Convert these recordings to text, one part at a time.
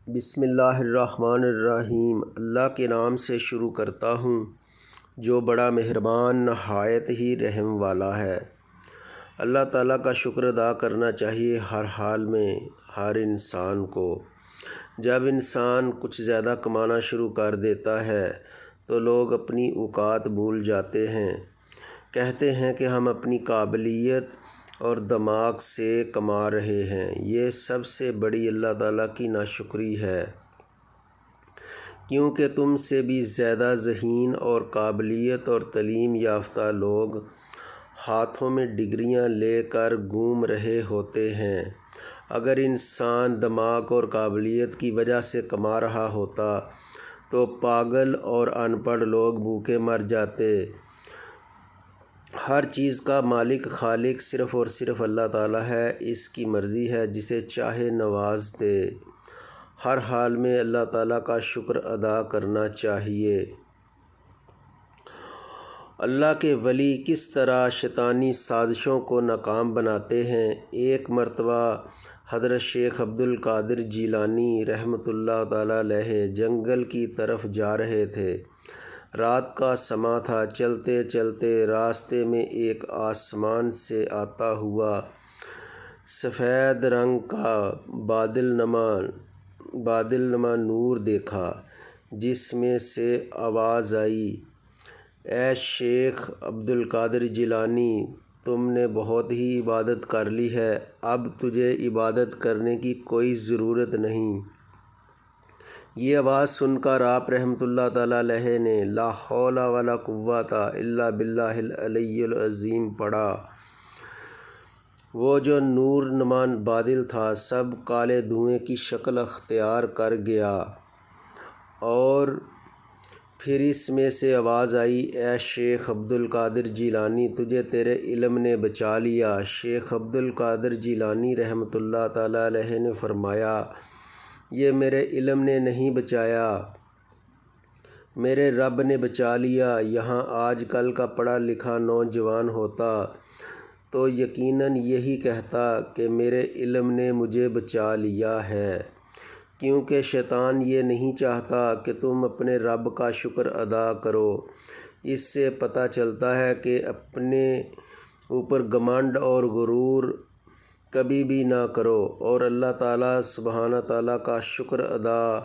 بسم اللہ الرحمن الرحیم۔ اللہ کے نام سے شروع کرتا ہوں جو بڑا مہربان نہایت ہی رحم والا ہے۔ اللہ تعالیٰ کا شکر ادا کرنا چاہیے ہر حال میں ہر انسان کو۔ جب انسان کچھ زیادہ کمانا شروع کر دیتا ہے تو لوگ اپنی اوقات بھول جاتے ہیں، کہتے ہیں کہ ہم اپنی قابلیت اور دماغ سے کما رہے ہیں۔ یہ سب سے بڑی اللہ تعالیٰ کی ناشکری ہے، کیونکہ تم سے بھی زیادہ ذہین اور قابلیت اور تعلیم یافتہ لوگ ہاتھوں میں ڈگریاں لے کر گھوم رہے ہوتے ہیں۔ اگر انسان دماغ اور قابلیت کی وجہ سے کما رہا ہوتا تو پاگل اور ان پڑھ لوگ بھوکے مر جاتے۔ ہر چیز کا مالک خالق صرف اور صرف اللہ تعالیٰ ہے۔ اس کی مرضی ہے جسے چاہے نواز دے۔ ہر حال میں اللہ تعالیٰ کا شکر ادا کرنا چاہیے۔ اللہ کے ولی کس طرح شیطانی سازشوں کو ناکام بناتے ہیں۔ ایک مرتبہ حضرت شیخ عبد القادر جیلانی رحمۃ اللہ تعالیٰ علیہ جنگل کی طرف جا رہے تھے۔ رات کا سماں تھا۔ چلتے چلتے راستے میں ایک آسمان سے آتا ہوا سفید رنگ کا بادل نما نور دیکھا، جس میں سے آواز آئی، اے شیخ عبد القادر جیلانی، تم نے بہت ہی عبادت کر لی ہے، اب تجھے عبادت کرنے کی کوئی ضرورت نہیں۔ یہ آواز سن کر آپ رحمۃ اللہ تعالیٰ علیہ نے لا حول ولا قوۃ الا باللہ العلی العظیم پڑھا۔ وہ جو نور نما بادل تھا سب کالے دھوئیں کی شکل اختیار کر گیا، اور پھر اس میں سے آواز آئی، اے شیخ عبد القادر جیلانی، تجھے تیرے علم نے بچا لیا۔ شیخ عبد القادر جیلانی رحمۃ اللہ تعالیٰ علیہ نے فرمایا، یہ میرے علم نے نہیں بچایا، میرے رب نے بچا لیا۔ یہاں آج کل کا پڑھا لکھا نوجوان ہوتا تو یقیناً یہی کہتا کہ میرے علم نے مجھے بچا لیا ہے، کیونکہ شیطان یہ نہیں چاہتا کہ تم اپنے رب کا شکر ادا کرو۔ اس سے پتہ چلتا ہے کہ اپنے اوپر گھمنڈ اور غرور کبھی بھی نہ کرو، اور اللہ تعالیٰ سبحانہ تعالیٰ کا شکر ادا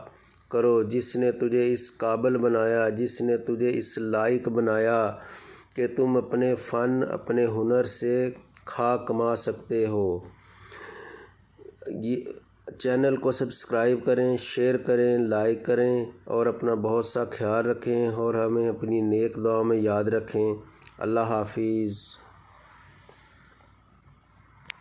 کرو جس نے تجھے اس قابل بنایا، جس نے تجھے اس لائق بنایا کہ تم اپنے فن اپنے ہنر سے کھا کما سکتے ہو۔ چینل کو سبسکرائب کریں، شیئر کریں، لائک کریں اور اپنا بہت سا خیال رکھیں اور ہمیں اپنی نیک دعاؤں میں یاد رکھیں۔ اللہ حافظ۔